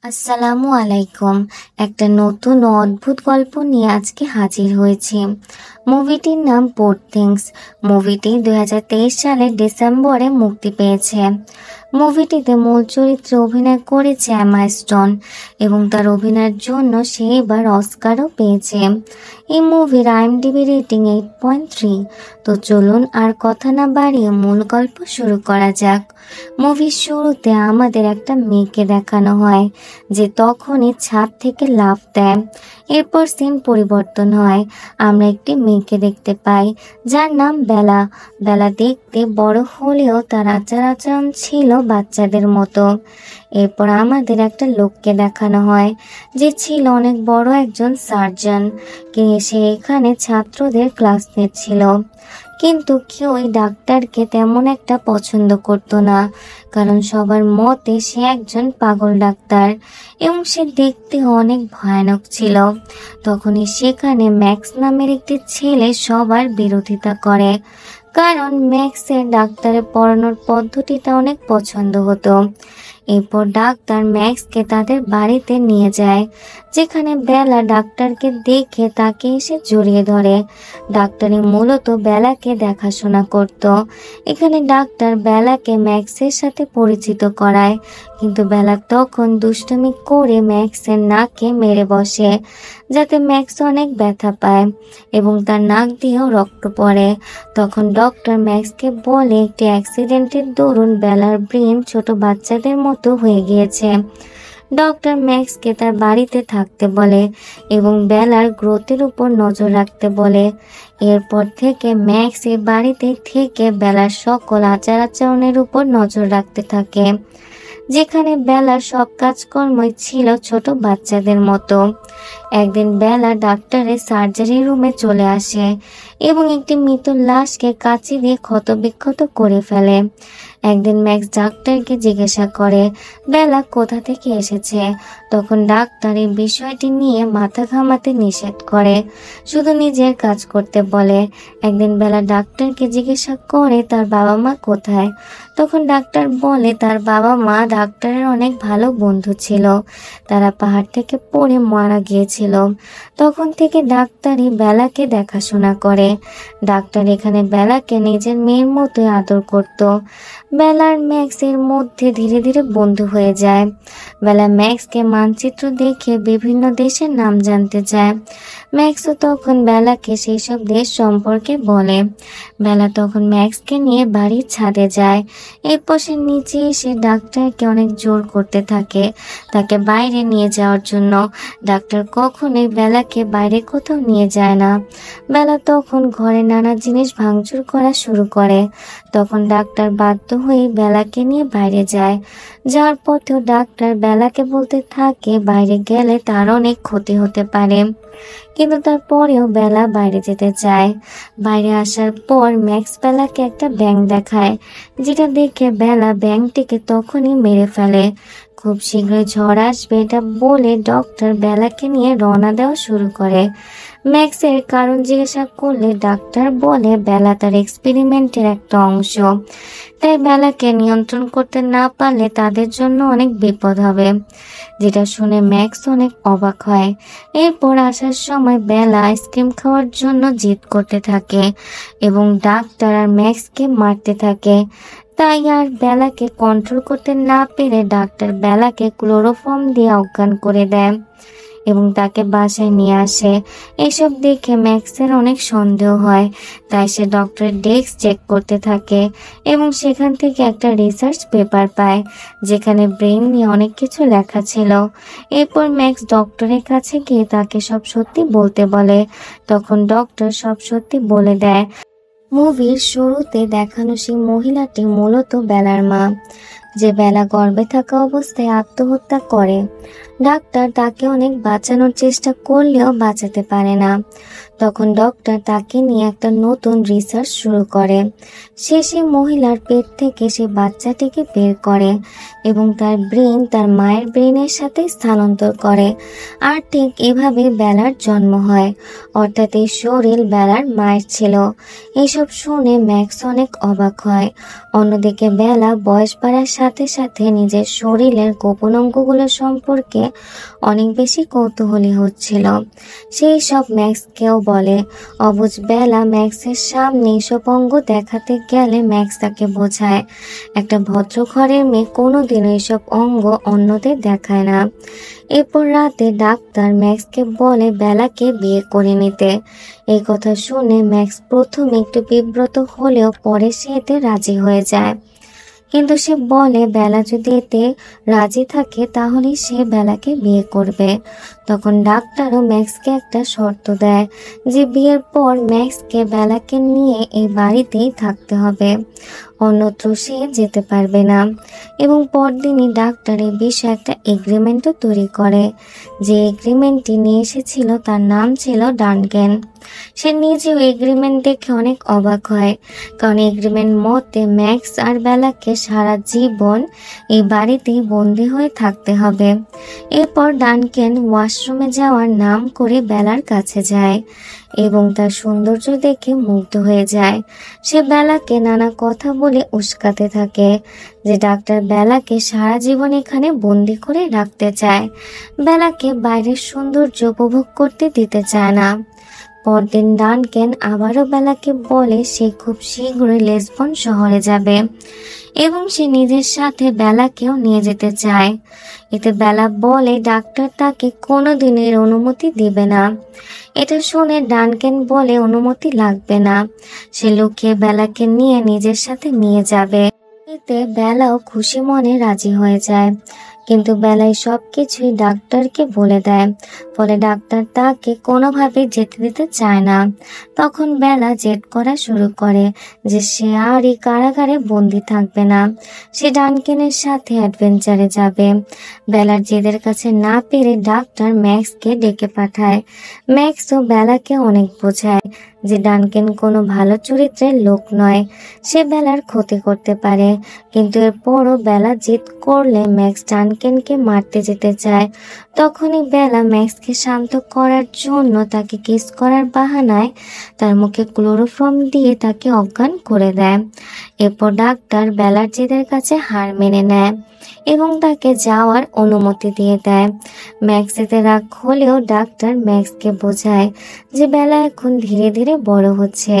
আসসালামু আলাইকুম। একটা নতুন ও অদ্ভুত গল্প নিয়ে আজকে হাজির হয়েছি। মুভিটির নাম পোর থিংস। মুভিটি 2023 সালের ডিসেম্বরে মুক্তি পেয়েছে। মুভিটিতে মূল চরিত্রে অভিনয় করেছে এমা স্টোন এবং তার অভিনয়ের জন্য সে এবার অস্কারও পেয়েছে। এই মুভির আইএমডিবি রেটিং 8.3। তো চলুন আর কথা না বাড়িয়ে মূল গল্প শুরু করা যাক। মুভির শুরুতে আমাদের একটা মেয়েকে দেখানো হয় যে তখনই ছাদ থেকে লাফ দেয়। এরপর সিন পরিবর্তন হয়, আমরা একটি মেয়েকে দেখতে পাই যার নাম বেলা। বেলা দেখতে বড় হলেও তার আচার আচরণ ছিল বাচ্চাদের মতো। এরপর আমাদের একটা লোককে দেখানো হয় যে ছিল অনেক বড় একজন সার্জন, সে এখানে ছাত্রদের ক্লাস নিচ্ছিল। কিন্তু কেউ ওই ডাক্তারকে তেমন একটা পছন্দ করতো না, কারণ সবার মতে সে একজন পাগল ডাক্তার এবং সে দেখতে অনেক ভয়ানক ছিল। তখনই সেখানে ম্যাক্স নামের একটি ছেলে সবার বিরোধিতা করে, কারণ ম্যাক্সের ডাক্তারের পড়ানোর পদ্ধতিটা অনেক পছন্দ হতো। এরপর ডাক্তার ম্যাক্সকে তাদের বাড়িতে নিয়ে যায়, যেখানে বেলা ডাক্তারকে দেখে তাকে এসে জড়িয়ে ধরে। ডাক্তারই মূলত বেলাকে দেখাশোনা করত। এখানে ডাক্তার বেলাকে ম্যাক্সের সাথে পরিচিত করায়, কিন্তু বেলা তখন দুষ্টুমি করে ম্যাক্সের নাকে মেরে বসে, যাতে ম্যাক্স অনেক ব্যথা পায় এবং তার নাক দিয়েও রক্ত পড়ে। তখন ডক্টর ম্যাক্সকে বলে একটি অ্যাক্সিডেন্টের দরুন বেলার ব্রেন ছোট বাচ্চাদের মতো হয়ে গিয়েছে। ডক্টর ম্যাক্সকে তার বাড়িতে থাকতে বলে এবং বেলার গ্রোথের উপর নজর রাখতে বলে। এরপর থেকে ম্যাক্স এই বাড়িতে থেকে বেলার সকল আচার আচরণের উপর নজর রাখতে থাকে, যেখানে বেলার সব কাজকর্মই ছিল ছোট বাচ্চাদের মতো। একদিন বেলা ডাক্তারের সার্জারি রুমে চলে আসে এবং একটি মৃত লাশকে কাঁচি দিয়ে ক্ষতবিক্ষত করে ফেলে। একদিন ম্যাক্স ডাক্তারকে জিজ্ঞাসা করে বেলা কোথা থেকে এসেছে। তখন ডাক্তার এই বিষয়টি নিয়ে মাথা ঘামাতে নিষেধ করে, শুধু নিজের কাজ করতে বলে। একদিন বেলা ডাক্তারকে জিজ্ঞাসা করে তার বাবা মা কোথায়। তখন ডাক্তার বলে তার বাবা মা ডাক্তারের অনেক ভালো বন্ধু ছিল, তারা পাহাড় থেকে পড়ে মারা গিয়েছিল। তখন থেকে ডাক্তারই বেলাকে দেখাশোনা করে। ডাক্তার এখানে বেলাকে নিজের মেয়ের মতোই আদর করত। বেলার ম্যাক্সের মধ্যে ধীরে ধীরে বন্ধু হয়ে যায়। বেলা ম্যাক্সকে মানচিত্র দেখে বিভিন্ন দেশের নাম জানতে চায়। ম্যাক্সও তখন বেলাকে সেই সব দেশ সম্পর্কে বলে। বেলা তখন ম্যাক্সকে নিয়ে বাড়ির ছাদে যায়। এরপর সে নিচে এসে ডাক্তারকে অনেক জোর করতে থাকে তাকে বাইরে নিয়ে যাওয়ার জন্য। ডাক্তার কখনোই বেলাকে বাইরে কোথাও নিয়ে যায় না। বেলা তখন ঘরে নানা জিনিস ভাঙচুর করা শুরু করে। তখন ডাক্তার বাধ্য হয়ে বেলাকে নিয়ে বাইরে যায়। যাওয়ার পথেও ডাক্তার বেলাকে বলতে থাকে বাইরে গেলে তার অনেক ক্ষতি হতে পারে, কিন্তু তারপরেও বেলা বাইরে যেতে চায়। বাইরে আসার পর ম্যাক্স বেলাকে একটা ব্যাঙ দেখায়, যেটা দেখে বেলা ব্যাঙটিকে তখনই মেরে ফেলে। খুব শীঘ্রই ঝড় আসবে এটা বলে ডক্টর বেলাকে নিয়ে রওনা দেওয়া শুরু করে। ম্যাক্সের কারণ জিজ্ঞাসা করলে ডাক্তার বলে বেলা তার এক্সপেরিমেন্টের একটা অংশ, তাই বেলাকে নিয়ন্ত্রণ করতে না পারলে তাদের জন্য অনেক বিপদ হবে, যেটা শুনে ম্যাক্স অনেক অবাক হয়। এরপর আসার সময় বেলা আইসক্রিম খাওয়ার জন্য জিদ করতে থাকে এবং ডাক্তার আর ম্যাক্সকে মারতে থাকে। তাই আর বেলাকে কন্ট্রোল করতে না পেরে ডাক্তার বেলাকে ক্লোরোফর্ম দিয়ে অজ্ঞান করে দেয় এবং তাকে বাসায় নিয়ে আসে। এসব দেখে ম্যাক্সের অনেক সন্দেহ হয়, তাই সে ডক্টরের ডেস্ক চেক করতে থাকে এবং সেখান থেকে একটা রিসার্চ পেপার পায়, যেখানে ব্রেন নিয়ে অনেক কিছু লেখা ছিল। এরপর ম্যাক্স ডক্টরের কাছে গিয়ে তাকে সব সত্যি বলতে বলে। তখন ডক্টর সব সত্যি বলে দেয়। মুভির শুরুতে দেখানো সেই মহিলাটি মূলত বেলার মা, যে বেলা গর্ভে থাকা অবস্থায় আত্মহত্যা করে। ডাক্তার তাকে অনেক বাঁচানোর চেষ্টা করলেও বাঁচাতে পারে না। তখন ডক্টর তাকে নিয়ে একটা নতুন রিসার্চ শুরু করে। সে মহিলার পেট থেকে সে বাচ্চাটিকে বের করে এবং তার ব্রেন তার মায়ের ব্রেনের সাথে স্থানান্তর করে। আর ঠিক এভাবে বেলার জন্ম হয়, অর্থাৎ এই শরীর বেলার মায়ের ছিল। এসব শুনে ম্যাক্স অনেক অবাক হয়। অন্যদিকে বেলা বয়স বাড়ার সাথে সাথে নিজের শরীরের গোপন অঙ্গগুলো সম্পর্কে অনেক বেশি কৌতূহলী হচ্ছিল। সেই সব ম্যাক্সকেও বলে। অবুঝ বেলা ম্যাক্সের সামনে এসব অঙ্গ দেখাতে গেলে ম্যাক্স তাকে বোঝায়, একটা ভদ্র ঘরের মেয়ে কোনোদিনও এসব অঙ্গ অন্যদের দেখায় না। এরপর রাতে ডাক্তার ম্যাক্সকে বলে বেলাকে বিয়ে করে নিতে। এই কথা শুনে ম্যাক্স প্রথমে একটু বিব্রত হলেও পরে সে এতে রাজি হয়ে যায়। কিন্তু সে বলে বেলা যদি এতে রাজি থাকে তাহলে সে বেলাকে বিয়ে করবে। তখন ডাক্তারও ম্যাক্সকে একটা শর্ত দেয় যে বিয়ের পর ম্যাক্সকে বেলাকে নিয়ে এই বাড়িতেই থাকতে হবে, অন্যত্র সে যেতে পারবে না। এবং পরদিনই ডাক্তার এই বিষয়ে একটা এগ্রিমেন্টও তৈরি করে। যে এগ্রিমেন্টটি নিয়ে এসেছিল তার নাম ছিল ডানকেন। সে নিজেও এগ্রিমেন্ট দেখে অনেক অবাক হয়, কারণ এগ্রিমেন্ট মতে ম্যাক্স আর বেলাকে সারা জীবন এই বাড়িতেই বন্দি হয়ে থাকতে হবে। এরপর ডানকেন ওয়াশরুমে যাওয়ার নাম করে বেলার কাছে যায় এবং তার সৌন্দর্য দেখে মুগ্ধ হয়ে যায়। সে বেলাকে নানা কথা বলে উস্কাতে থাকে যে ডাক্তার বেলাকে সারা জীবন এখানে বন্দি করে রাখতে চায়, বেলাকে বাইরের সৌন্দর্য উপভোগ করতে দিতে চায় না। পরদিন ডানকেন আবারও বেলাকে বলে সে খুব শীঘ্রই লিসবন শহরে যাবে এবং সে নিজের সাথে বেলাকেও নিয়ে যেতে চায়। এতে বেলা বলে ডাক্তার তাকে কোনোদিনের অনুমতি দিবে না। এটা শুনে ডানকেন বলে অনুমতি লাগবে না, সে লুকিয়ে বেলাকে নিয়ে নিজের সাথে নিয়ে যাবে। এতে বেলাও খুশি মনে রাজি হয়ে যায়, কিন্তু বেলায় সবকিছুই ডাক্তারকে বলে দেয়। ফলে ডাক্তার তাকে কোনোভাবে যেতে দিতে চায় না। তখন বেলা জেদ করা শুরু করে যে সে আর এই কারাগারে বন্দি থাকবে না, সে ডানকেনের সাথে অ্যাডভেঞ্চারে যাবে। বেলার জেদের কাছে না পেরে ডাক্তার ম্যাক্সকে ডেকে পাঠায়। ম্যাক্সও বেলাকে অনেক বোঝায় যে ডানকেন কোনো ভালো চরিত্রের লোক নয়, সে বেলার ক্ষতি করতে পারে। কিন্তু এরপরও বেলা জিদ করলে ম্যাক্স ডানকেনকে মারতে যেতে চায়। তখনই বেলা ম্যাক্সকে শান্ত করার জন্য তাকে কিস করার বাহানায় তার মুখে ক্লোরোফর্ম দিয়ে তাকে অজ্ঞান করে দেয়। এরপর ডাক্তার বেলার জেদের কাছে হার মেনে নেয় এবং তাকে যাওয়ার অনুমতি দিয়ে দেয়। ম্যাক্স এতে রাগ হলেও ডাক্তার ম্যাক্সকে বোঝায় যে বেলা এখন ধীরে ধীরে বড় হচ্ছে,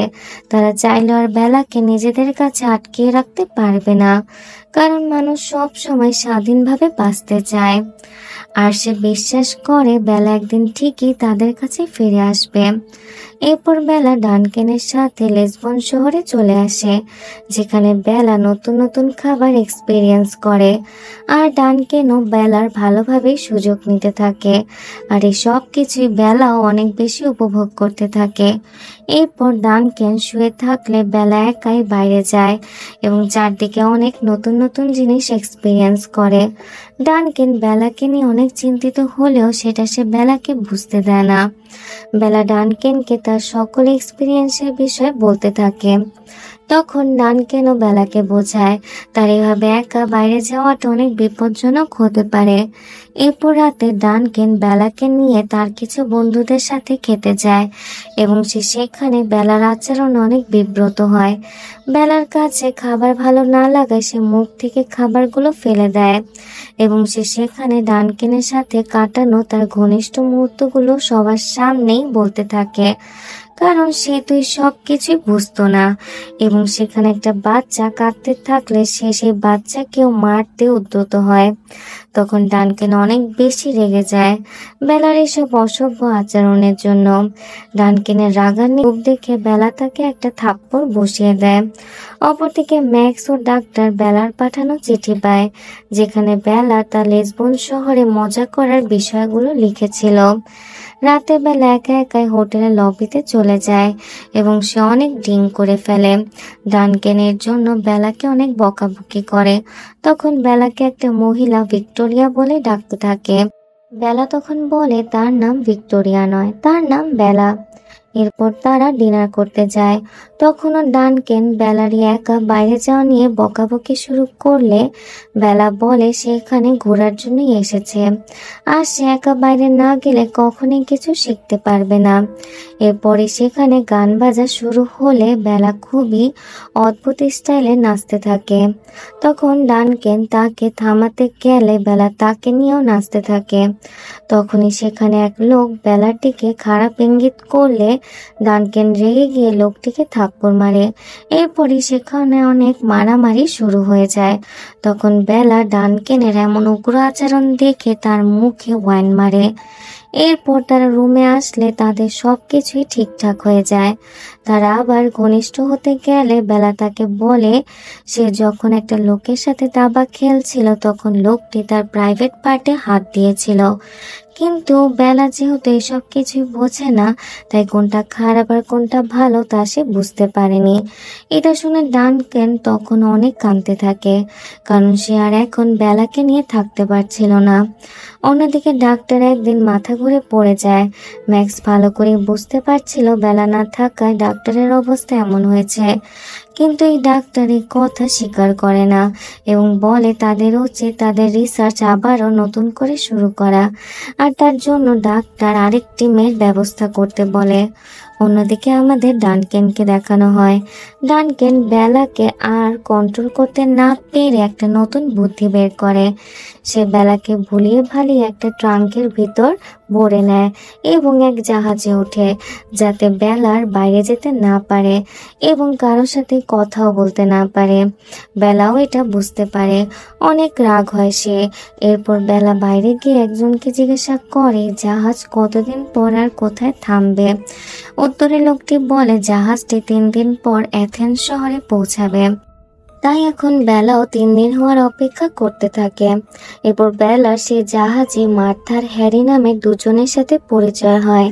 তারা চাইলেও আর বেলাকে নিজেদের কাছে আটকিয়ে রাখতে পারবে না, কারণ মানুষ সব সময় স্বাধীনভাবে বাঁচতে চায়। আর সে বিশ্বাস করে বেলা একদিন ঠিকই তাদের কাছে ফিরে আসবে। এরপর বেলা ডানকেনের সাথে লিসবন শহরে চলে আসে, যেখানে বেলা নতুন নতুন খাবার এক্সপিরিয়েন্স করে আর ডানকেনও বেলার ভালোভাবে সুযোগ নিতে থাকে। আর এই সব কিছুই বেলাও অনেক বেশি উপভোগ করতে থাকে। এরপর ডানকেন শুয়ে থাকলে বেলা একাই বাইরে যায় এবং চারদিকে অনেক নতুন নতুন জিনিস এক্সপিরিয়েন্স করে। ডানকেন বেলাকে নিয়ে অনেক চিন্তিত হলেও সেটা সে বেলাকে বুঝতে দেয় না। বেলা ডানকেনকে তার সকল এক্সপিরিয়েন্সের বিষয়ে বলতে থাকে। তখন ডানকেনও বেলাকে বোঝায় তার এভাবে একা বাইরে যাওয়াটা অনেক বিপজ্জনক হতে পারে। এরপর রাতে ডানকেন বেলাকে নিয়ে তার কিছু বন্ধুদের সাথে খেতে যায় এবং সে সেখানে বেলার আচরণ অনেক বিব্রত হয়। বেলার কাছে খাবার ভালো না লাগায় সে মুখ থেকে খাবারগুলো ফেলে দেয় এবং সে সেখানে ডানকেনের সাথে কাটানো তার ঘনিষ্ঠ মুহূর্তগুলো সবার সামনেই বলতে থাকে, কারণ সে তুই সব কিছুই বুঝতো না। এবং সেখানে একটা বাচ্চা কাঁদতে থাকলে সে সেই বাচ্চাকেও মারতে উদ্যত হয়। তখন ডানকেন অনেক বেশি রেগে যায় বেলার এসব অসভ্য আচরণের জন্য। ডানকেনের রাগান্বিত রূপ দেখে বেলা তাকে একটা থাপ্পড় বসিয়ে দেয়। অপরদিকে ম্যাক্স ও ডাক্তার বেলার পাঠানো চিঠি পায়, যেখানে বেলা তার লিসবন শহরে মজা করার বিষয়গুলো লিখেছিল। রাতে বেলা একা একাই হোটেলের লবিতে চলে যায় এবং সে অনেক ড্রিঙ্ক করে ফেলে। ডানকেনের জন্য বেলাকে অনেক বকাবকি করে। তখন বেলাকে একটা মহিলা ভিক্টোরিয়া বলে ডাকতে থাকে। বেলা তখন বলে তার নাম ভিক্টোরিয়া নয়, তার নাম বেলা। এরপর তারা ডিনার করতে যায়। তখনও ডানকেন বেলারই একা বাইরে যাওয়া নিয়ে বকাবকি শুরু করলে বেলা বলে সে এখানে ঘোরার জন্যই এসেছে, আর সে একা বাইরে না গেলে কখনোই কিছু শিখতে পারবে না। এরপরে সেখানে গান বাজা শুরু হলে বেলা খুবই অদ্ভুত স্টাইলে নাচতে থাকে। তখন ডানকেন তাকে থামাতে গেলে বেলা তাকে নিয়েও নাচতে থাকে। তখনই সেখানে এক লোক বেলার দিকে খারাপ ইঙ্গিত করলে ডানকেন রেগে গিয়ে লোকটিকে থাপ্পড় মারে। এরপরই সেখানে অনেক মারামারি শুরু হয়ে যায়। তখন বেলা ডানকেনের এমন উগ্র আচরণ দেখে তার মুখে ওয়াইন মারে। এরপর তারা রুমে আসলে তাদের সবকিছুই ঠিকঠাক হয়ে যায়। তারা আবার ঘনিষ্ঠ হতে গেলে বেলা তাকে বলে সে যখন একটা লোকের সাথে দাবা খেলছিল তখন লোকটি তার প্রাইভেট পার্টে হাত দিয়েছিল। কিন্তু বেলা যেহেতু এসব কিছুই বোঝে না, তাই কোনটা খারাপ আর কোনটা ভালো তা সে বুঝতে পারেনি। এটা শুনে ডানকেন তখন অনেক কাঁদতে থাকে, কারণ সে আর এখন বেলাকে নিয়ে থাকতে পারছিল না। অন্যদিকে ডাক্তার একদিন মাথা ঘুরে পড়ে যায়। ম্যাক্স ভালো করে বুঝতে পারছিল বেলা না থাকায় ডাক্তারের অবস্থা এমন হয়েছে, কিন্তু এই ডাক্তার এই কথা স্বীকার করে না এবং বলে তাদের উচিত তাদের রিসার্চ আবারও নতুন করে শুরু করা, আর তার জন্য ডাক্তার আরেকটি মেয়ের ব্যবস্থা করতে বলে। অন্যদিকে আমাদের ডানকেনকে দেখানো হয়। ডানকেন বেলাকে আর কন্ট্রোল করতে না পেরে একটা নতুন বুদ্ধি বের করে। সে বেলাকে ভুলিয়ে ভালিয়ে একটা ট্রাঙ্কের ভিতর ভরে নেয় এবং এক জাহাজে ওঠে, যাতে বেলার বাইরে যেতে না পারে এবং কারোর সাথে কথাও বলতে না পারে। বেলাও এটা বুঝতে পারে। অনেক রাগ হয় সে। এরপর বেলা বাইরে গিয়ে একজনকে জিজ্ঞাসা করে জাহাজ কতদিন পর আর কোথায় থামবে। উত্তরে লোকটি বলে জাহাজটি 3 দিন পর অ্যাথেন্স শহরে পৌঁছাবে। তাই এখন বেলাও 3 দিন হওয়ার অপেক্ষা করতে থাকে। এরপর বেলা সে জাহাজে মার্থার হ্যারি নামে দুজনের সাথে পরিচয় হয়,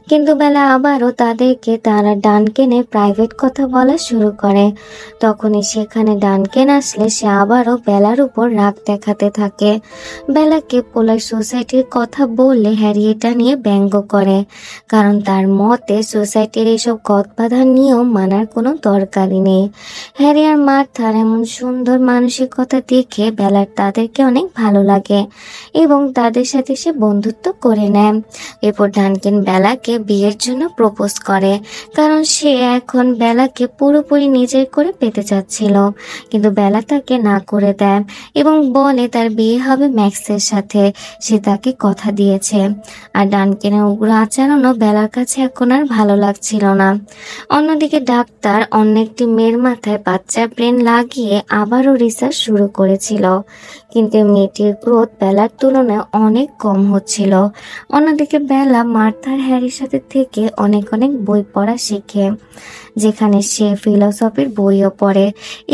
কিন্তু বেলা আবারও তাদেরকে তারা ডানকেনের প্রাইভেট কথা বলা শুরু করে। তখনই সেখানে ডানকেন আসলে সে আবারও বেলার উপর রাগ দেখাতে থাকে। বেলাকে পোলার সোসাইটির কথা বললে হ্যারি এটা নিয়ে ব্যঙ্গ করে, কারণ তার মতে সোসাইটির এসব গদবাঁধার নিয়ম মানার কোনো দরকারই নেই। হ্যারি আর মার্থার এমন সুন্দর মানসিকতা দেখে বেলার তাদেরকে অনেক ভালো লাগে এবং তাদের সাথে সে বন্ধুত্ব করে নেয়। এরপর ডানকেন বেলাকে বিয়ের জন্য প্রপোজ করে, কারণ সে এখন বেলাকে পুরোপুরি নিজের করে পেতে চাচ্ছিল, কিন্তু বেলা তাকে না করে দেয় এবং বলে তার বিয়ে হবে ম্যাক্সের সাথে, সে তাকে কথা দিয়েছে। আর ডানকেনের উগ্র আচরণও বেলার কাছে এখন আর ভালো লাগছিল না। অন্যদিকে ডাক্তার অন্য একটি মেয়ের মাথায় বাচ্চার ব্রেন লাগিয়ে আবারও রিসার্চ শুরু করেছিল, কিন্তু মেয়েটির গ্রোথ বেলার তুলনায় অনেক কম হচ্ছিল। অন্যদিকে বেলা মার্থার হ্যারির সাথে থেকে অনেক অনেক বই পড়া শেখে, যেখানে সে ফিলসফির বইও পড়ে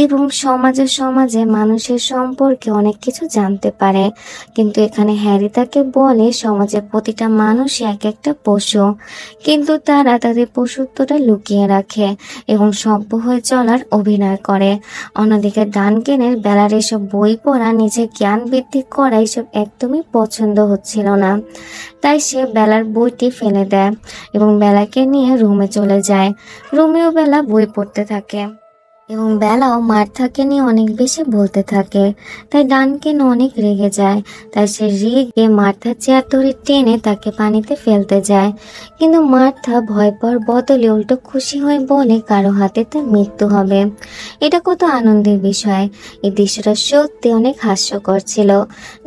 এবং সমাজে মানুষের সম্পর্কে অনেক কিছু জানতে পারে। কিন্তু এখানে হ্যারি তাকে বলে সমাজের প্রতিটা মানুষই এক একটা পশু, কিন্তু তারা তাদের পশুত্বটা লুকিয়ে রাখে এবং সভ্য হয়ে চলার অভিনয় করে। অন্যদিকে ডানকেনের বেলার এসব বই পড়া, নিজের জ্ঞান বৃদ্ধি করা এসব একদমই পছন্দ হচ্ছিল না, তাই সে বেলার বইটি ফেলে দেয় এবং বেলাকে নিয়ে রুমে চলে যায়। রুমেও বেলা বই পড়তে থাকে এবং বেলাও মার্থাকে নিয়ে অনেক বেশি বলতে থাকে, তাই ডানকেন অনেক রেগে যায়। তাই সে রেগে মার্থার চেয়ার ধরে টেনে তাকে পানিতে ফেলতে যায়, কিন্তু মার্থা ভয় পাওয়ার বদলে উল্টো খুশি হয়ে বলে কারো হাতে তার মৃত্যু হবে। এটা কত আনন্দের বিষয়। এই দৃশ্যটা সত্যি অনেক হাস্যকর ছিল।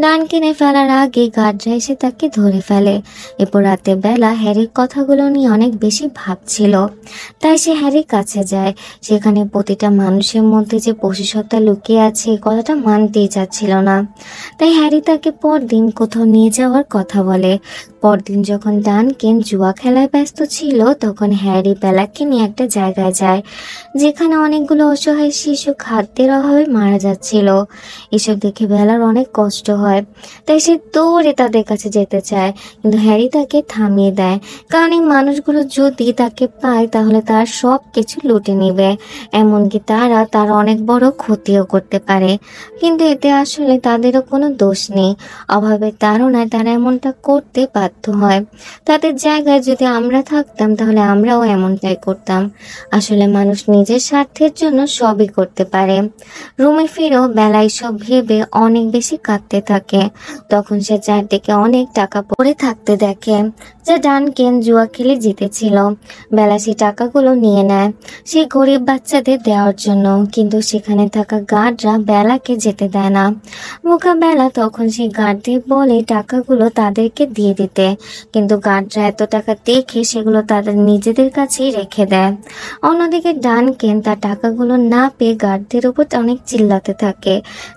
ডানকেনে ফেলার আগে গার্ডরা এসে তাকে ধরে ফেলে। এরপর রাতে বেলা হ্যারির কথাগুলো নিয়ে অনেক বেশি ভাবছিল, তাই সে হ্যারির কাছে যায়। সেখানে প্রতিটা মানুষের মধ্যে যে পশুসত্তা লুকিয়ে আছে এই কথাটা মানতেই চাচ্ছিল না, তাই হ্যারি তাকে পরদিন কোথাও নিয়ে যাওয়ার কথা বলে। পরদিন যখন ডানকেন জুয়া খেলায় ব্যস্ত ছিল তখন হ্যারি বেলাকে নিয়ে একটা জায়গায় যায়, যেখানে অনেকগুলো অসহায় শিশু খাদ্যের অভাবে মারা যাচ্ছিল। এসব দেখে বেলার অনেক কষ্ট হয়, তাই সে দৌড়ে তাদের কাছে যেতে চায়, কিন্তু হ্যারি তাকে থামিয়ে দেয়, কারণ এই মানুষগুলো যদি তাকে পায় তাহলে তার সব কিছু লুটে নেবে, এমনকি তারা তার অনেক বড় ক্ষতিও করতে পারে। কিন্তু এতে আসলে তাদেরও কোনো দোষ নেই, অভাবের তাড়নায় তারা এমনটা করতে বাধ্য ব্যর্থ হয়। তাদের জায়গায় যদি আমরা থাকতাম তাহলে আমরাও এমনটাই করতাম। আসলে মানুষ নিজের স্বার্থের জন্য সবই করতে পারে। রুমে ফিরেও বেলা এসব ভেবে অনেক বেশি কাঁদতে থাকে। তখন সে চারদিকে অনেক টাকা পড়ে থাকতে দেখে, যা ডানকেন জুয়া খেলে জিতেছিল। বেলা সেই টাকাগুলো নিয়ে নেয় সেই গরিব বাচ্চাদের দেওয়ার জন্য, কিন্তু সেখানে থাকা গার্ডরা বেলাকে যেতে দেয় না। বোকা বেলা তখন সেই গার্ডদের বলে টাকাগুলো তাদেরকে দিয়ে দিতে, কিন্তু গার্ডরা এত টাকা দেখে সেগুলো তাদের নিজেদের কাছেই রেখে দেয়। অন্যদিকে ডানকেন তার টাকাগুলো না পেয়ে গার্ডদের উপর অনেক চিল্লাতে থাকে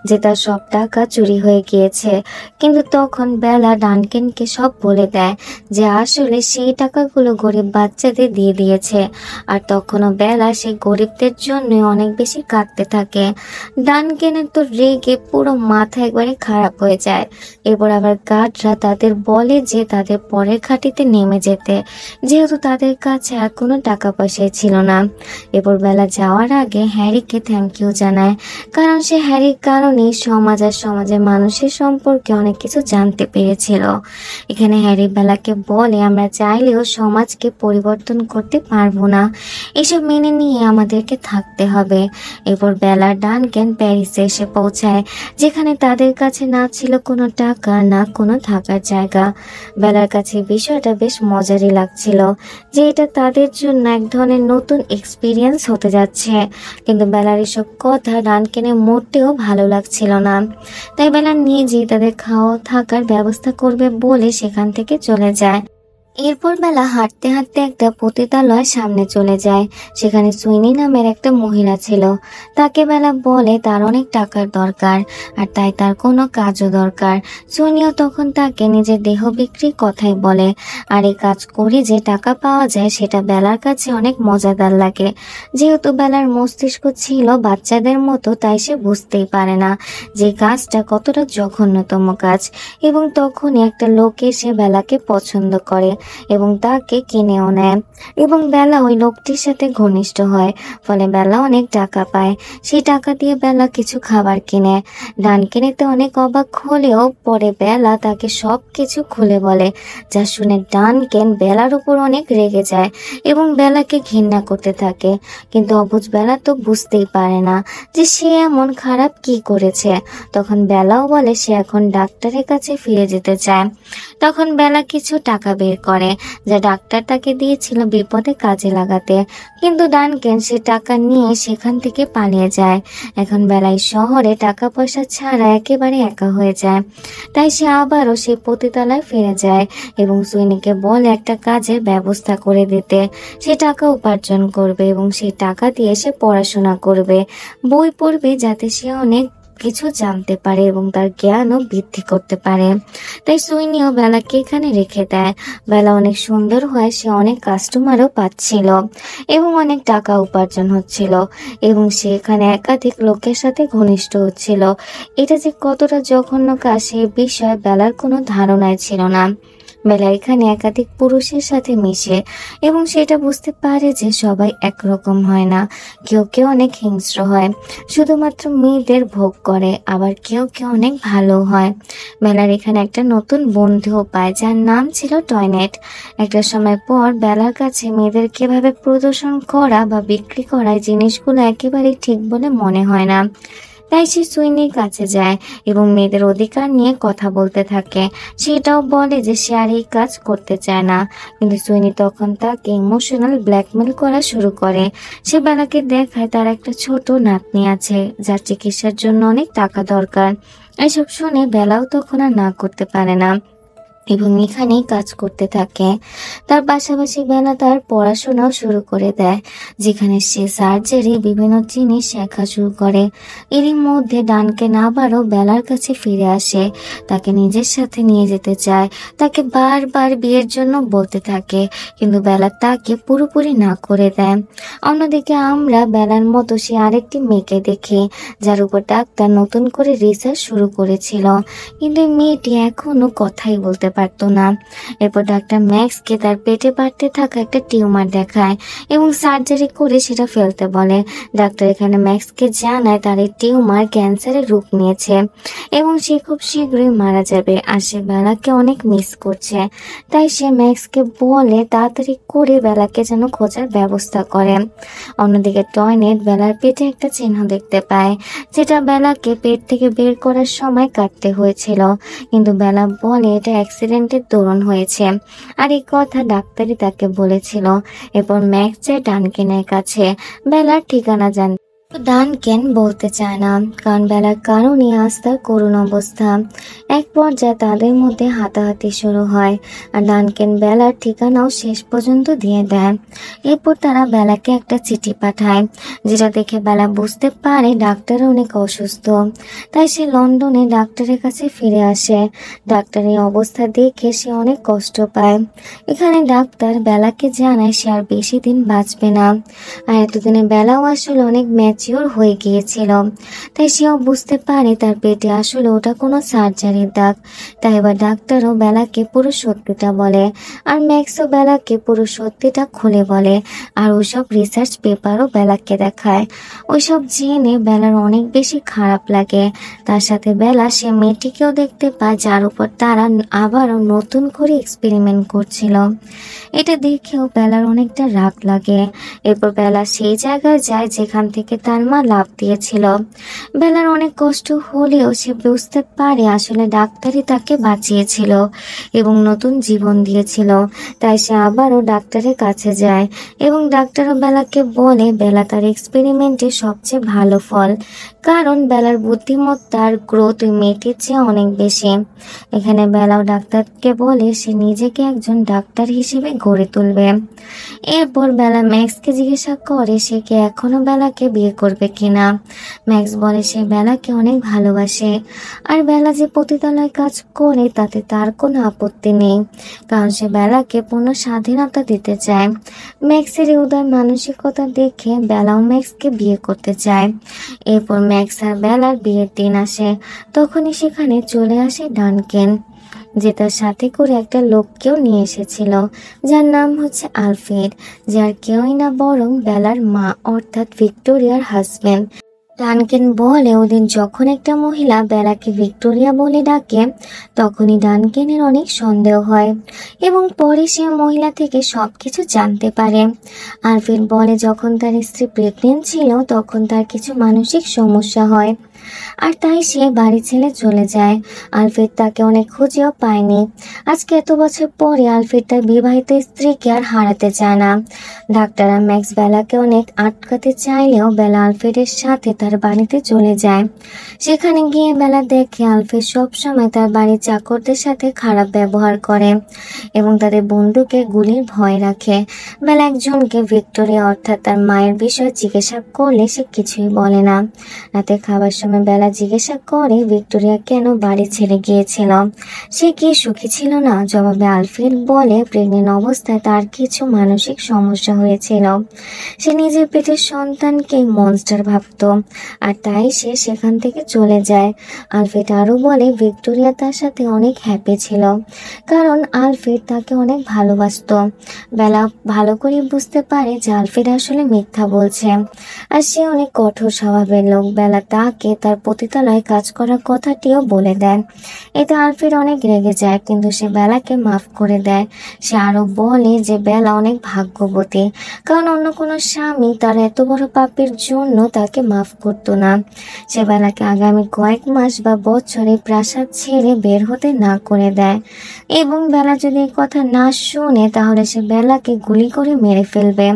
যে তার সব টাকা চুরি হয়ে গিয়েছে। কিন্তু তখন বেলা ডানকেনকে সব বলে দেয় যে আসলে সেই টাকাগুলো গরিব বাচ্চাদের দিয়ে দিয়েছে। আর তখনও বেলা সেই গরিবদের জন্য অনেক বেশি কাঁদতে থাকে। ডানকেনের তো রেগে পুরো মাথা একবারে খারাপ হয়ে যায়। এরপর আবার গার্ডরা তাদের বলে যে তাদের পরের ঘাঁটিতে নেমে যেতে, যেহেতু তাদের কাছে আর কোনো টাকা পয়সাই ছিল না। এরপর বেলা যাওয়ার আগে হ্যারিকে থ্যাংক ইউ জানায়, কারণ সে হ্যারির কারণেই সমাজ আর সমাজের মানুষের সম্পর্কে অনেক কিছু জানতে পেরেছিল। এখানে হ্যারি বেলাকে বলে আমরা চাইলেও সমাজকে পরিবর্তন করতে পারবো না, এসব মেনে নিয়ে আমাদেরকে থাকতে হবে। এরপর বেলা ডানকেন প্যারিসে এসে পৌঁছায়, যেখানে তাদের কাছে না ছিল কোনো টাকা না কোনো থাকার জায়গা। বেলার কাছে বিষয়টা বেশ মজারই লাগছিল যে এটা তাদের জন্য এক ধরনের নতুন এক্সপিরিয়েন্স হতে যাচ্ছে। কিন্তু বেলার এসব কথা ডানকেনের মোটেও ভালো লাগছিল না। তাই বেলা নিজেই তাদের খাওয়া থাকার ব্যবস্থা করবে বলে সেখান থেকে চলে যায়। এরপর বেলা হাঁটতে হাঁটতে একটা পতিতালয়ের সামনে চলে যায়। সেখানে সুইনি নামের একটা মহিলা ছিল। তাকে বেলা বলে তার অনেক টাকার দরকার, আর তাই তার কোনো কাজও দরকার। সুইনিও তখন তাকে নিজের দেহ বিক্রির কথাই বলে। আর এই কাজ করে যে টাকা পাওয়া যায় সেটা বেলার কাছে অনেক মজাদার লাগে। যেহেতু বেলার মস্তিষ্ক ছিল বাচ্চাদের মতো, তাই সে বুঝতেই পারে না যে কাজটা কতটা জঘন্যতম কাজ। এবং তখনই একটা লোক এসে বেলাকে পছন্দ করে এবং তাকে কিনেও নেয়, এবং বেলা ওই লোকটির সাথে ঘনিষ্ঠ হয়। ফলে বেলা অনেক টাকা পায়। সেই টাকা দিয়ে বেলা কিছু খাবার কিনে। ডানকেনেতে অনেক অবাক হলেও পরে বেলা তাকে সব কিছু খুলে বলে, যা শুনে ডানকেন বেলার উপর অনেক রেগে যায় এবং বেলাকে ঘৃণা করতে থাকে। কিন্তু অবুঝ বেলা তো বুঝতেই পারে না যে সে এমন খারাপ কি করেছে। তখন বেলাও বলে সে এখন ডাক্তারের কাছে ফিরে যেতে চায়। তখন বেলা কিছু টাকা বের করে, যা ডাক্তার তাকে দিয়েছিল বিপদে কাজে লাগাতে। কিন্তু ডানকেন সে টাকা নিয়ে সেখান থেকে পালিয়ে যায়। এখন বেলায় শহরে টাকা পয়সা ছাড়া একেবারে একা হয়ে যায়। তাই সে আবারও সেই পতিতালয়ে ফিরে যায় এবং সুইনিকে বলে একটা কাজের ব্যবস্থা করে দিতে। সে টাকা উপার্জন করবে এবং সেই টাকা দিয়ে সে পড়াশোনা করবে, বই পড়বে, যাতে সে অনেক কিছু জানতে পারে এবং তার জ্ঞানও বৃদ্ধি করতে পারে। তাই সুইনিও বেলাকে এখানে রেখে দেয়। বেলা অনেক সুন্দর হয়, সে অনেক কাস্টমারও পাচ্ছিল এবং অনেক টাকা উপার্জন হচ্ছিল এবং সে এখানে একাধিক লোকের সাথে ঘনিষ্ঠ হচ্ছিল। এটা যে কতটা জঘন্য কাজ সে বিষয়ে বেলার কোনো ধারণাই ছিল না। বেলা এখানে একাধিক পুরুষের সাথে মিশে এবং সেটা বুঝতে পারে যে সবাই একরকম হয় না। কেউ কেউ অনেক হিংস্র হয়, শুধুমাত্র মেয়েদের ভোগ করে, আবার কেউ কেউ অনেক ভালো হয়। বেলার এখানে একটা নতুন বন্ধুও পায় যার নাম ছিল টয়নেট। একটা সময় পর বেলার কাছে মেয়েদের কিভাবে প্রদর্শন করা বা বিক্রি করা এই জিনিসগুলো একেবারেই ঠিক বলে মনে হয় না। তাই সে সুইনির কাছে যায় এবং মেয়েদের অধিকার নিয়ে কথা বলতে থাকে। সেটাও বলে যে সে আর এই কাজ করতে চায় না। কিন্তু সুইনি তখন তাকে ইমোশনাল ব্ল্যাকমেল করা শুরু করে। সে বেলাকে দেখায় তার একটা ছোট নাতনি আছে যার চিকিৎসার জন্য অনেক টাকা দরকার। এসব শুনে বেলাও তখন আর না করতে পারে না এবং এখানেই কাজ করতে থাকে। তার পাশাপাশি বেলা তার পড়াশোনাও শুরু করে দেয়, যেখানে সে সার্জারি বিভিন্ন জিনিস শেখা শুরু করে। এরই মধ্যে ডানকেন আবারও বেলার কাছে ফিরে আসে, তাকে নিজের সাথে নিয়ে যেতে চায়, তাকে বারবার বিয়ের জন্য বলতে থাকে, কিন্তু বেলা তাকে পুরোপুরি না করে দেয়। অন্যদিকে আমরা বেলার মতো সে আরেকটি মেয়েকে দেখি, যার উপর ডাক্তার নতুন করে রিসার্চ শুরু করেছিল, কিন্তু এই মেয়েটি এখনো কথাই বলতে পারতো না। এরপর ডাক্তার ম্যাক্সকে তার পেটে বাড়তে থাকা একটা টিউমার দেখায় এবং সার্জারি করে সেটা ফেলতে বলে। ডাক্তার এখানে ম্যাক্সকে জানায় তার এই টিউমার ক্যান্সারের রূপ নিয়েছে এবং সে খুব শীঘ্রই মারা যাবে। আর সে বেলাকে অনেক মিস করছে, তাই সে ম্যাক্সকে বলে তাড়াতাড়ি করে বেলাকে যেন খোঁজার ব্যবস্থা করে। অন্যদিকে টয়লেট বেলার পেটে একটা চিহ্ন দেখতে পায়, যেটা বেলাকে পেট থেকে বের করার সময় কাটতে হয়েছিল, কিন্তু বেলা বলে এটা অ্যাক্সিডেন্টের দরুন হয়েছে আর এই কথা ডাক্তারই তাকে বলেছিল। এরপর ম্যাক্স যায় ডানকেনের কাছে বেলার ঠিকানা জানতে। ডানকেন বলতে চায় না, কারণ বেলার কারণে আজ তার করুণ অবস্থা। এক পর্যায়ে তাদের মধ্যে হাতাহাতি শুরু হয় আর ডানকেন বেলার ঠিকানাও শেষ পর্যন্ত দিয়ে দেয়। এরপর তারা বেলাকে একটা চিঠি পাঠায়, যেটা দেখে বেলা বুঝতে পারে ডাক্তার অনেক অসুস্থ, তাই সে লন্ডনে ডাক্তারের কাছে ফিরে আসে। ডাক্তারের অবস্থা দেখে সে অনেক কষ্ট পায়। এখানে ডাক্তার বেলাকে জানায় সে আর বেশি দিন বাঁচবে না, আর এতদিনে বেলাও আসলে অনেক ম্যাচিওর হয়ে গিয়েছিল, তাই সেও বুঝতে পারে তার পেটে আসলে ওটা কোনো সার্জারির দাগ। তাই এবার ডাক্তারও বেলাকে পুরো সত্যিটা বলে আর ম্যাক্সও বেলাকে পুরো সত্যিটা খুলে বলে, আর ওইসব রিসার্চ পেপারও বেলাকে দেখায়। ওইসব জেনে বেলার অনেক বেশি খারাপ লাগে। তার সাথে বেলা সে মেয়েটিকেও দেখতে পায় যার উপর তারা আবারও নতুন করে এক্সপেরিমেন্ট করছিল। এটা দেখেও বেলার অনেকটা রাগ লাগে। এরপর বেলা সেই জায়গায় যায় যেখান থেকে তার মা লাফ দিয়েছিল। বেলার অনেক কষ্ট হলেও সে বুঝতে পারে আসলে ডাক্তারই তাকে বাঁচিয়েছিল এবং নতুন জীবন দিয়েছিল, তাই সে আবারও ডাক্তারের কাছে যায় এবং ডাক্তারও বেলাকে বলে বেলা তার এক্সপেরিমেন্টে সবচেয়ে ভালো ফল, কারণ বেলার বুদ্ধিমত্তার গ্রোথ ওই মেয়েটির চেয়ে অনেক বেশি। এখানে বেলাও ডাক্তারকে বলে সে নিজেকে একজন ডাক্তার হিসেবে গড়ে তুলবে। এরপর বেলা ম্যাক্সকে জিজ্ঞাসা করে সে কি এখনো বেলাকে বিয়ে করবে কিনা। ম্যাক্স বলে সে বেলাকে অনেক ভালোবাসে আর বেলা যে পতিতালয়ে কাজ করে তাতে তার কোনো আপত্তি নেই, কারণ সে বেলাকে পূর্ণ স্বাধীনতা দিতে চায়। ম্যাক্সের এই উদার মানসিকতা দেখে বেলাও ম্যাক্সকে বিয়ে করতে চায়। এরপর ম্যাক্স আর বেলার বিয়ের দিন আসে, তখনই সেখানে চলে আসে ডানকেন, যে তার সাথে করে একটা লোককেও নিয়ে এসেছিল, যার নাম হচ্ছে আলফ্রেড, যার কেউই না বরং বেলার মা অর্থাৎ ভিক্টোরিয়ার হাজবেন্ড। ডানকেন বলে ওদিন যখন একটা মহিলা বেলাকে ভিক্টোরিয়া বলে ডাকে তখনই ডানকেনের অনেক সন্দেহ হয় এবং পরে সে মহিলা থেকে সবকিছু জানতে পারে। আলফ্রেড বলে যখন তার স্ত্রী প্রেগনেন্ট ছিল তখন তার কিছু মানসিক সমস্যা হয় আর তাই সে বাড়ি ছেড়ে চলে যায়। আলফ্রেড তাকে অনেক খুঁজেও পায়নি। আজকে এত বছর পরে আলফ্রেড তার বিবাহিত স্ত্রীকে আর হারাতে চায় না। ডাক্তার আর ম্যাক্স বেলাকে অনেক আটকাতে চাইলেও বেলা আলফ্রেডের সাথে তার বাড়িতে চলে যায়। সেখানে গিয়ে বেলা দেখে আলফ্রেড সবসময় তার বাড়ির চাকরদের সাথে খারাপ ব্যবহার করে এবং তাদের বন্দুকে গুলির ভয় রাখে। বেলা একজনকে ভিক্টোরিয়া অর্থাৎ তার মায়ের বিষয়ে জিজ্ঞাসা করলে সে কিছুই বলে না। রাতে খাবার সময় বেলা জিজ্ঞাসা করে ভিক্টোরিয়া কেন বাড়ি ছেড়ে গিয়েছিল, সে কি সুখী ছিল না। জবাবে আলফ্রেড বলে প্রেগনেন্ট অবস্থায় তার কিছু মানসিক সমস্যা হয়েছিল, সে নিজের পেটের সন্তানকে মনস্টার ভাবত আর তাই সে সেখান থেকে চলে যায়। আলফ্রেড আরও বলে ভিক্টোরিয়া তার সাথে অনেক হ্যাপি ছিল কারণ আলফ্রেড তাকে অনেক ভালোবাসত। বেলা ভালো করে বুঝতে পারে যে আলফ্রেড আসলে মিথ্যা বলছে আর সে অনেক কঠোর স্বভাবের লোক। বেলা তাকে তার পতিতালয়ে কাজ করার কথাটিও বলে দেন। এতে আলফ্রেড অনেক রেগে যায় কিন্তু সে বেলাকে মাফ করে দেয়। সে আরও বলে যে বেলা অনেক ভাগ্যবতী, কারণ অন্য কোনো স্বামী তার এত বড় পাপের জন্য তাকে মাফ করতো না। সে বেলাকে আগামী কয়েক মাস বা বছরে প্রাসাদ ছেড়ে বের হতে না করে দেয় এবং বেলা যদি এই কথা না শুনে তাহলে সে বেলাকে গুলি করে মেরে ফেলবে।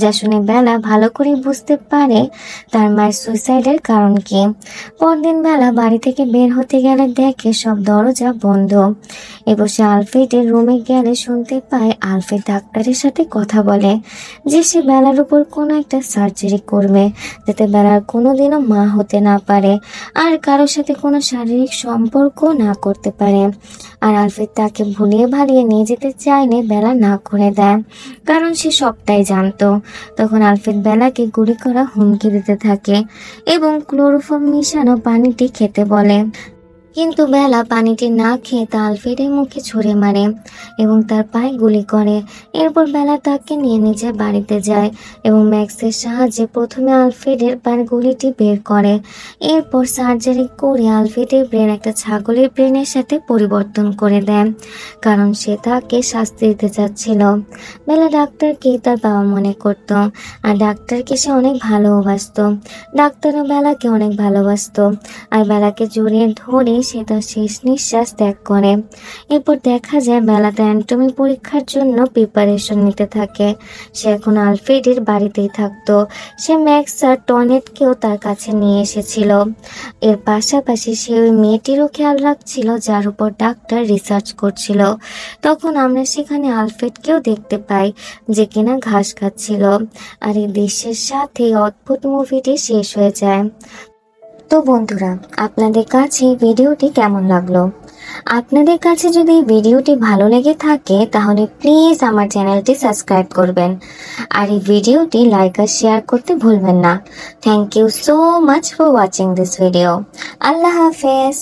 যা শুনে বেলা ভালো করে বুঝতে পারে তার মায়ের সুইসাইডের কারণ কি। পরদিন বেলা বাড়ি থেকে বের হতে গেলে দেখে সব দরজা বন্ধ এবং সে আলফ্রেডের রুমে গেলে শুনতে পায় আলফ্রেড ডাক্তারের সাথে কথা বলে যে সে বেলার উপর কোনো একটা সার্জারি করবে যাতে বেলার কোনোদিনও মা হতে না পারে আর কারোর সাথে কোনো শারীরিক সম্পর্ক না করতে পারে। আর আলফ্রেড তাকে ভুলিয়ে ভালিয়ে নিয়ে যেতে চাইলে বেলা না করে দেয়, কারণ সে সবটাই জানতো। তখন আলফ্রেড বেলাকে গুলি করা হুমকি দিতে থাকে এবং ক্লোরোফর্ম মিশানো পানিটি খেতে বলে। কিন্তু বেলা পানিটি না খেয়ে তা আলফ্রেডের মুখে ছুঁড়ে মারে এবং তার পায়ে গুলি করে। এরপর বেলা তাকে নিয়ে নিজের বাড়িতে যায় এবং ম্যাক্সের সাহায্যে প্রথমে আলফ্রেডের পায়ের গুলিটি বের করে। এরপর সার্জারি করে আলফ্রেডের ব্রেন একটা ছাগলের ব্রেনের সাথে পরিবর্তন করে দেয়, কারণ সে তাকে শাস্তি দিতে চাচ্ছিল। বেলা ডাক্তারকে তার বাবা মনে করত, আর ডাক্তারকে সে অনেক ভালোবাসতো। ডাক্তারও বেলাকে অনেক ভালোবাসতো, আর বেলাকে জড়িয়ে ধরে সে তার শেষ নিঃশ্বাস ত্যাগ করে। এরপর দেখা যায় বেলা তার অ্যানাটমি পরীক্ষার জন্য প্রিপারেশন নিতে থাকে। সে এখন আলফ্রেডের বাড়িতেই থাকতো। সে ম্যাক্স আর টনেটকেও তার কাছে নিয়ে এসেছিল। এর পাশাপাশি সে ওই মেয়েটিরও খেয়াল রাখছিল যার উপর ডাক্তার রিসার্চ করছিল। তখন আমরা সেখানে আলফ্রেডকেও দেখতে পাই, যে কিনা ঘাস খাচ্ছিল। আর এই দৃশ্যের সাথে অদ্ভুত মুভিটি শেষ হয়ে যায়। তো বন্ধুরা, আপনাদের কাছে ভিডিওটি কেমন লাগলো? আপনাদের কাছে যদি ভিডিওটি ভালো লেগে থাকে তাহলে প্লিজ আমার চ্যানেলটি সাবস্ক্রাইব করবেন, আর এই ভিডিওটি লাইক আর শেয়ার করতে ভুলবেন না। Thank you so much for watching this video. আল্লাহ হাফেজ।